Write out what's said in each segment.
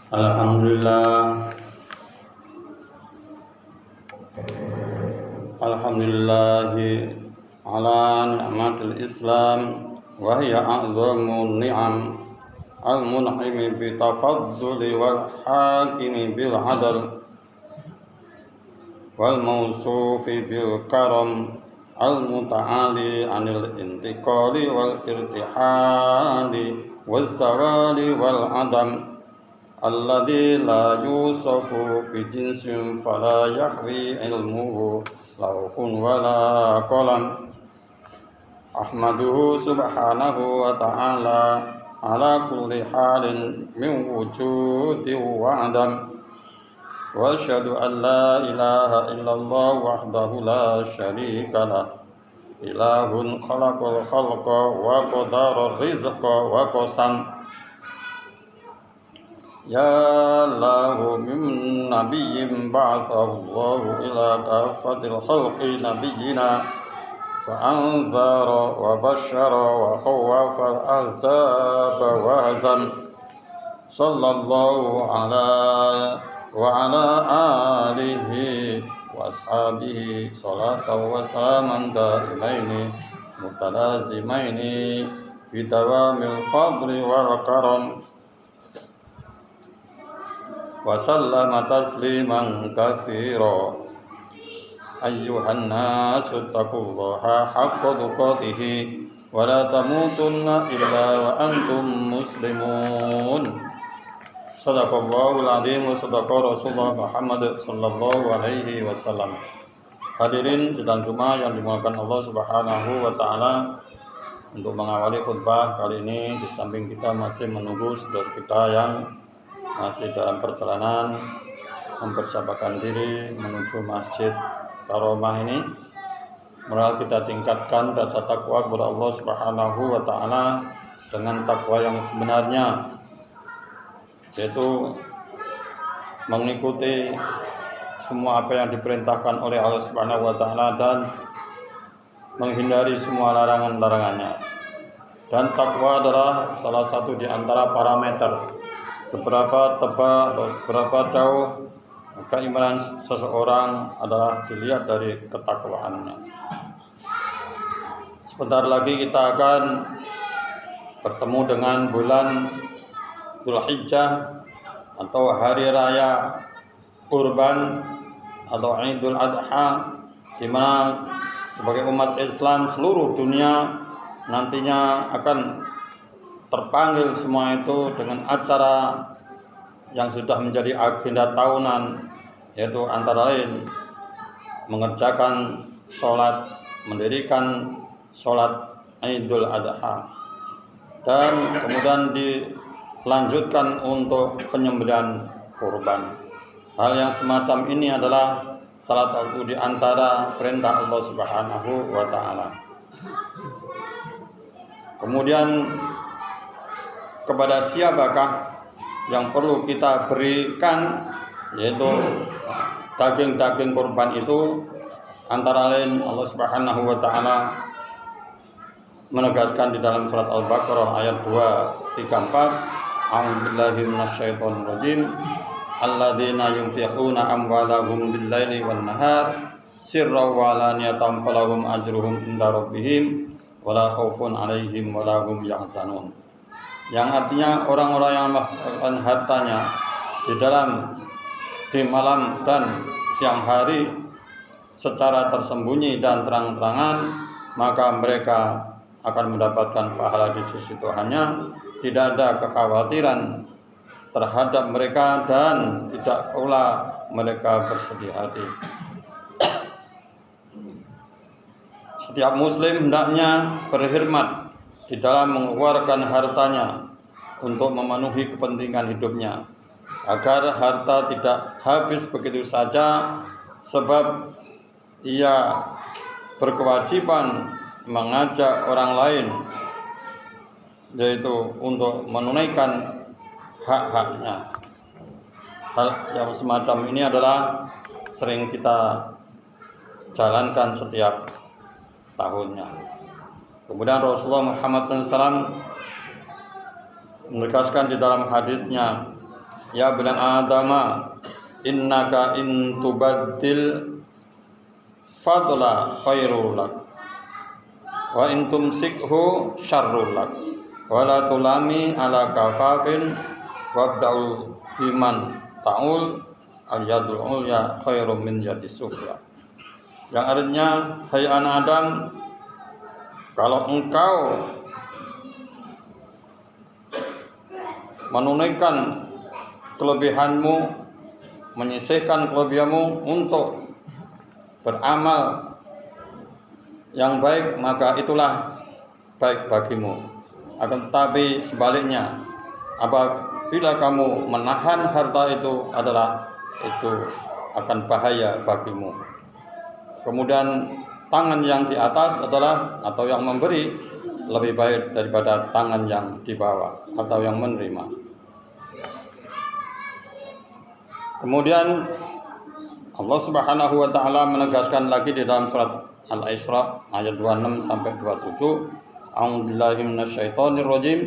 Alhamdulillah, alhamdulillahi ala ni'matil Islam wa hiya a'zamu ni'am al-mun'imi bi tafadduli wal hakimi bil adl wal mawsufi bil karam al muta'ali anil intiqali wal irtihali waz zawali wal adam alladzi la yusafu bi jinsin fala yahwi ilmuhu lauhun wala qalam. Ahmaduhu subhanahu wa ta'ala ala kulli halin min wujudi wa adam. Wa asyhadu an la ilaha illallah wahdahu la syarika lah. Ilahun khalaqal khalqa wa qadara rizqa wa qasam. Ya lahu min nabiyyin ba'athallahu ila kafatil khalqi nabiyyina fa'anzara wa basyara wa khawwafa al-ahzaba wa hazam. Sallallahu ala alihi wa ashabihi salatan wa salaman daimaini mutalazimaini bidawamil fadli wal karam. Wa sallama tasliman katsira. Ayyuhan nasu taqullaha haqqa tuqatih wa la tamutunna illa wa antum muslimun. Sadaqallahul azim wa sadaqa Rasulullah Muhammad sallallahu alaihi wasallam. Hadirin sidang Jumat yang dimuliakan Allah Subhanahu wa taala, untuk mengawali khutbah kali ini di samping kita masih menunggu saudara kita yang masih dalam perjalanan mempersiapkan diri menuju Masjid Karomah ini, mari kita tingkatkan rasa takwa kepada Allah Subhanahu wa taala dengan takwa yang sebenarnya, yaitu mengikuti semua apa yang diperintahkan oleh Allah Subhanahu wa taala dan menghindari semua larangan-larangannya. Dan takwa adalah salah satu di antara parameter seberapa tebal atau seberapa jauh keimanan seseorang adalah dilihat dari ketakwaannya. Sebentar lagi kita akan bertemu dengan bulan Dzulhijjah atau hari raya Kurban atau Idul Adha, di mana sebagai umat Islam seluruh dunia nantinya akan terpanggil semua itu dengan acara yang sudah menjadi agenda tahunan, yaitu antara lain mengerjakan sholat, mendirikan sholat Idul Adha, dan kemudian dilanjutkan untuk penyembelihan kurban. Hal yang semacam ini adalah salah satu di antara perintah Allah Subhanahu wa taala. Kemudian kepada siapakah yang perlu kita berikan, yaitu daging-daging kurban itu, antara lain Allah Subhanahu wa taala menegaskan di dalam surat Al-Baqarah ayat 234, A'udzubillahi minasyaitonir rajim, alladzina yunfiquna amwalahum bil-laili wan-nahar sirran wa alaniyatan falahum ajruhum inda rabbihim wala khaufun 'alaihim wala hum yahzanun. Yang artinya orang-orang yang melakukan hartanya di malam dan siang hari secara tersembunyi dan terang-terangan, maka mereka akan mendapatkan pahala di sisi Tuhannya. Tidak ada kekhawatiran terhadap mereka dan tidak pula mereka bersedih hati. Setiap muslim hendaknya berkhidmat di dalam mengeluarkan hartanya untuk memenuhi kepentingan hidupnya, agar harta tidak habis begitu saja, sebab ia berkewajiban mengajak orang lain, yaitu untuk menunaikan hak-haknya. Hal yang semacam ini adalah sering kita jalankan setiap tahunnya. Kemudian Rasulullah Muhammad SAW menegaskan di dalam hadisnya, ya bani Adama, innaka in tubaddil fadla khairul lak wa in tumsikhu syarrul lak wa la tulami ala kafafin wabda'u biman ta'ul al-yadul ulya khairum min yadis sufla. Yang artinya, hai anak Adam, kalau engkau menunaikan kelebihanmu, menyisihkan kelebihanmu untuk beramal yang baik, maka itulah baik bagimu. Akan tetapi sebaliknya, apabila kamu menahan harta itu akan bahaya bagimu. Kemudian tangan yang di atas adalah, atau yang memberi, lebih baik daripada tangan yang di bawah atau yang menerima. Kemudian Allah Subhanahu wa taala menegaskan lagi di dalam surat Al-Isra ayat 26 sampai 27, a'udzubillahi minasyaitonir rajim,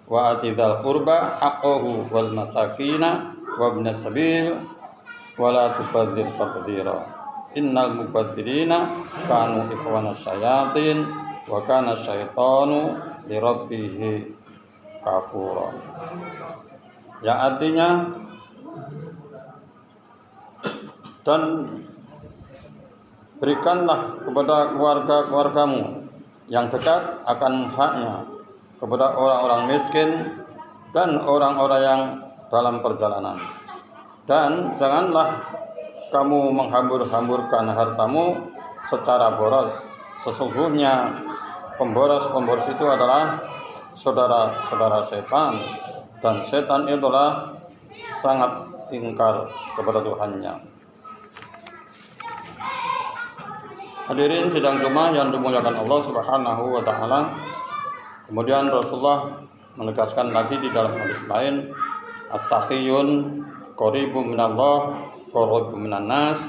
wa atidzal qurba haqqahu wal masakina wa ibnas sabil wa la tubadzir tabdzira. Innal mubadzirina kanu ikhwanas syayatin wa kana syaitanu li rabbih kafura. Yang artinya, dan berikanlah kepada keluarga-keluargamu yang dekat akan haknya, kepada orang-orang miskin dan orang-orang yang dalam perjalanan. Dan janganlah kamu menghambur-hamburkan hartamu secara boros. Sesungguhnya pemboros-pemboros itu adalah saudara-saudara setan, dan setan itulah sangat ingkar kepada Tuhannya. Hadirin sidang Jumat yang dimuliakan Allah Subhanahu wa taala. Kemudian Rasulullah menegaskan lagi di dalam hadis lain, as-sakhiyun qaribun minallah, qaribun minan nas,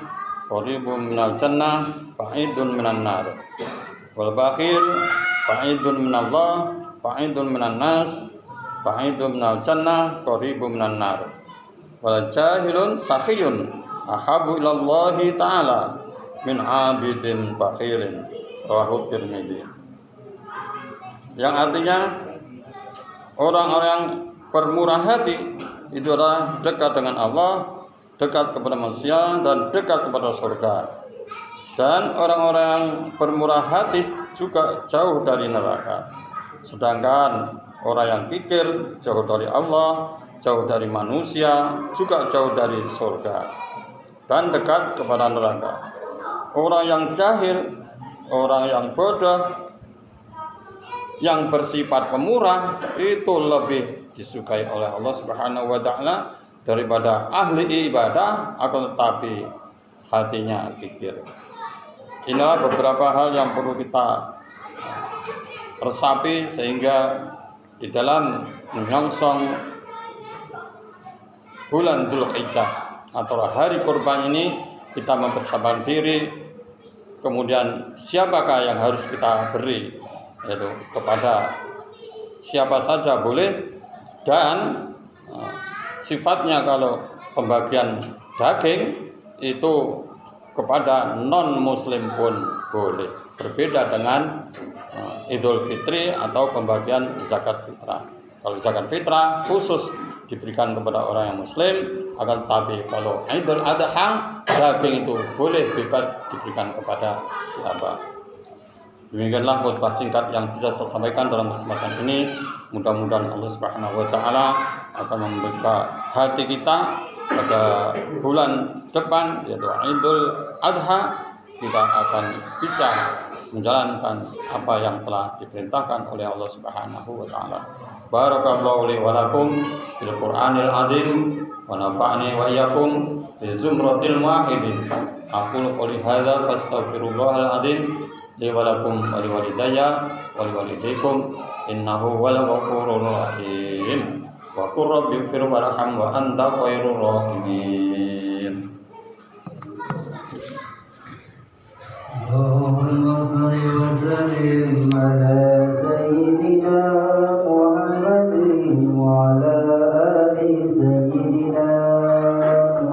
qaribun minal jannah, ba'idun minan nar. Wal bakhil ba'idun minallah, ba'idun minan nas, ba'idun minal jannah, qaribun minan nar. Wal jahilun sakhiyun ahabu ilallahi ta'ala min abidin bakhilin, rawahu Tirmidzi. Yang artinya, orang-orang yang bermurah hati itu adalah dekat dengan Allah, dekat kepada manusia, dan dekat kepada surga. Dan orang-orang yang bermurah hati juga jauh dari neraka. Sedangkan orang yang kikir jauh dari Allah, jauh dari manusia, juga jauh dari surga dan dekat kepada neraka. Orang yang jahil, orang yang bodoh, yang bersifat pemurah, itu lebih disukai oleh Allah Subhanahu wa taala daripada ahli ibadah, akan tetapi hatinya kikir. Inilah beberapa hal yang perlu kita resapi, sehingga di dalam menyongsong bulan Dzulhijjah atau hari kurban ini kita mempersiapkan diri. Kemudian siapakah yang harus kita beri, yaitu kepada siapa saja boleh, dan sifatnya kalau pembagian daging itu kepada non muslim pun boleh, berbeda dengan Idul Fitri atau pembagian zakat fitrah. Kalau zakat fitrah khusus diberikan kepada orang yang muslim, akan tetapi kalau Idul Adha, daging itu boleh bebas diberikan kepada siapa. Demikianlah khutbah singkat yang bisa saya sampaikan dalam kesempatan ini. Mudah-mudahan Allah Subhanahu wa taala akan membuka hati kita pada bulan depan, yaitu Idul Adha. Kita akan bisa menjalankan apa yang telah diperintahkan oleh Allah Subhanahu wa taala. Barakallahu li wa lakum fil Qur'anil azim wa nafa'ani wa iyyakum fi zumratil muwahhidin. Aqulu qouli hadza fastaghfirullahal azim li wa lakum wa liwalidayya wa liwalidaykum innahu wal ghafurur rahim. Wa qur rabbighfir warham wa anta khairur rahimin. اللهم صل وسلم